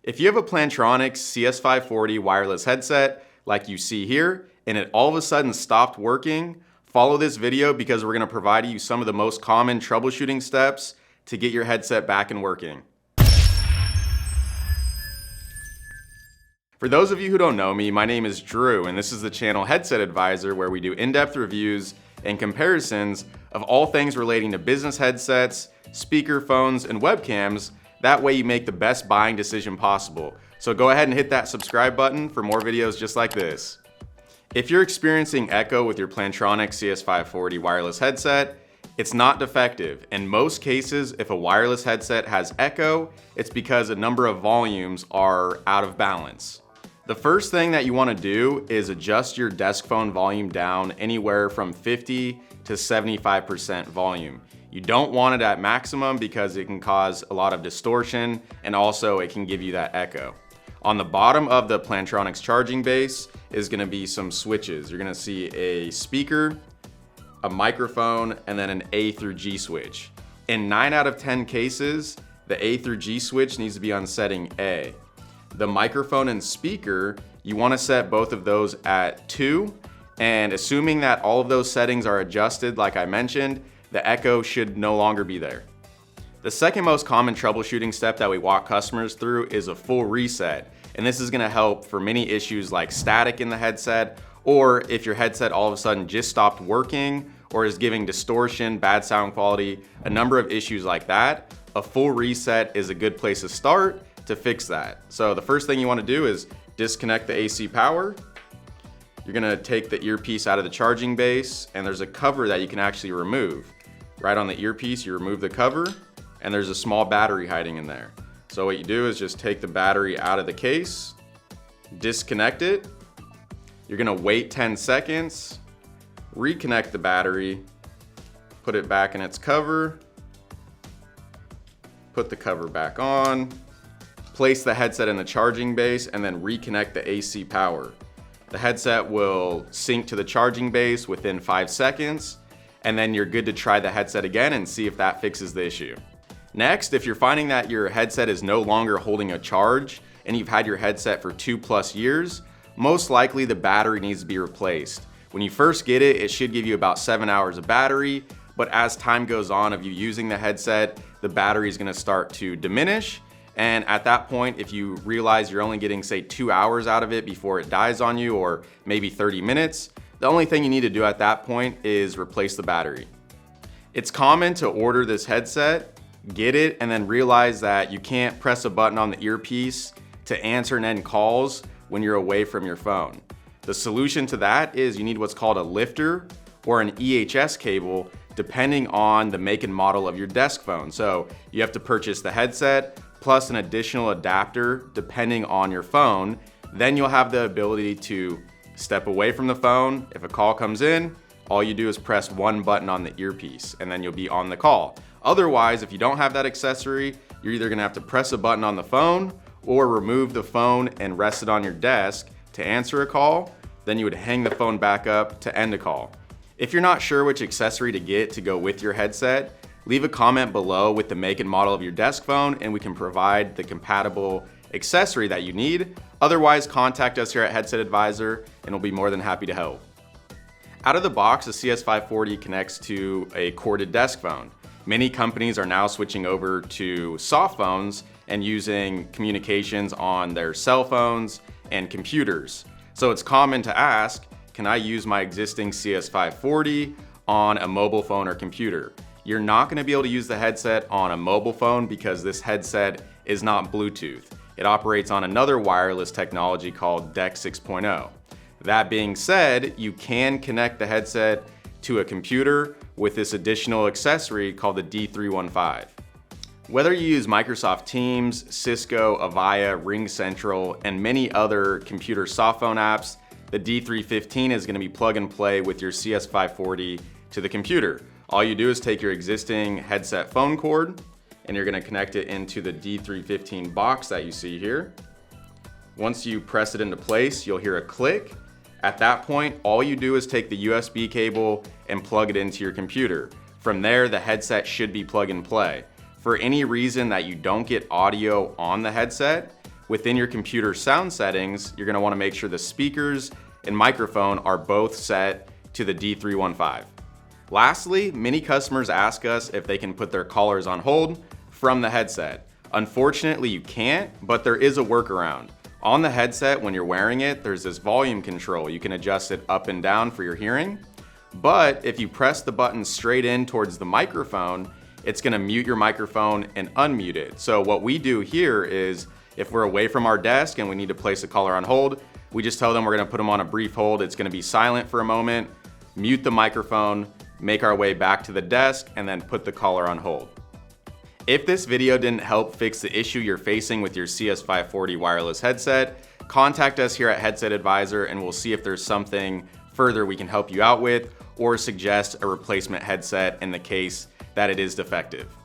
If you have a Plantronics CS540 wireless headset like you see here, and it all of a sudden stopped working, follow this video because we're going to provide you some of the most common troubleshooting steps to get your headset back and working. For those of you who don't know me, my name is Drew, and this is the channel Headset Advisor, where we do in-depth reviews and comparisons of all things relating to business headsets, speaker phones, and webcams. That way you make the best buying decision possible. So go ahead and hit that subscribe button for more videos just like this. If you're experiencing echo with your Plantronics CS540 wireless headset, it's not defective. In most cases, if a wireless headset has echo, it's because a number of volumes are out of balance. The first thing that you want to do is adjust your desk phone volume down anywhere from 50 to 75% volume. You don't want it at maximum because it can cause a lot of distortion, and also it can give you that echo. On the bottom of the Plantronics charging base is going to be some switches. You're going to see a speaker, a microphone, and then an A through G switch. In 9 out of 10 cases, the A through G switch needs to be on setting A. The microphone and speaker, you want to set both of those at 2, and assuming that all of those settings are adjusted like I mentioned, the echo should no longer be there. The second most common troubleshooting step that we walk customers through is a full reset, and this is going to help for many issues like static in the headset, or if your headset all of a sudden just stopped working or is giving distortion, bad sound quality, a number of issues like that. A full reset is a good place to start to fix that. So the first thing you want to do is disconnect the AC power. You're going to take the earpiece out of the charging base, and there's a cover that you can actually remove. Right on the earpiece, you remove the cover, and there's a small battery hiding in there. So what you do is just take the battery out of the case, disconnect it. You're going to wait 10 seconds, reconnect the battery, put it back in its cover, put the cover back on, place the headset in the charging base, and then reconnect the AC power. The headset will sync to the charging base within 5 seconds, and then you're good to try the headset again and see if that fixes the issue. Next, if you're finding that your headset is no longer holding a charge and you've had your headset for 2+ years, most likely the battery needs to be replaced. When you first get it, it should give you about 7 hours of battery, but as time goes on of you using the headset, the battery is going to start to diminish. And at that point, if you realize you're only getting, say, 2 hours out of it before it dies on you, or maybe 30 minutes, the only thing you need to do at that point is replace the battery. It's common to order this headset, get it, and then realize that you can't press a button on the earpiece to answer and end calls when you're away from your phone. The solution to that is you need what's called a lifter or an EHS cable, depending on the make and model of your desk phone. So you have to purchase the headset plus an additional adapter depending on your phone. Then you'll have the ability to step away from the phone. If a call comes in, all you do is press one button on the earpiece and then you'll be on the call. Otherwise, if you don't have that accessory, you're either gonna have to press a button on the phone or remove the phone and rest it on your desk to answer a call. Then you would hang the phone back up to end a call. If you're not sure which accessory to get to go with your headset, leave a comment below with the make and model of your desk phone and we can provide the compatible accessory that you need. Otherwise, contact us here at Headset Advisor and we'll be more than happy to help. Out of the box, the CS540 connects to a corded desk phone. Many companies are now switching over to soft phones and using communications on their cell phones and computers. So it's common to ask, can I use my existing CS540 on a mobile phone or computer? You're not going to be able to use the headset on a mobile phone because this headset is not Bluetooth. It operates on another wireless technology called DEC 6.0. That being said, you can connect the headset to a computer with this additional accessory called the D315. Whether you use Microsoft Teams, Cisco, Avaya, RingCentral, and many other computer softphone apps, the D315 is going to be plug and play with your CS540 to the computer. All you do is take your existing headset phone cord and you're going to connect it into the D315 box that you see here. Once you press it into place, you'll hear a click. At that point, all you do is take the USB cable and plug it into your computer. From there, the headset should be plug and play. For any reason that you don't get audio on the headset, within your computer sound settings, you're gonna wanna make sure the speakers and microphone are both set to the D315. Lastly, many customers ask us if they can put their callers on hold from the headset. Unfortunately, you can't, but there is a workaround. On the headset, when you're wearing it, there's this volume control. You can adjust it up and down for your hearing. But if you press the button straight in towards the microphone, it's gonna mute your microphone and unmute it. So what we do here is, if we're away from our desk and we need to place a caller on hold, we just tell them we're gonna put them on a brief hold. It's gonna be silent for a moment, mute the microphone, make our way back to the desk, and then put the caller on hold. If this video didn't help fix the issue you're facing with your CS540 wireless headset, contact us here at Headset Advisor and we'll see if there's something further we can help you out with or suggest a replacement headset in the case that it is defective.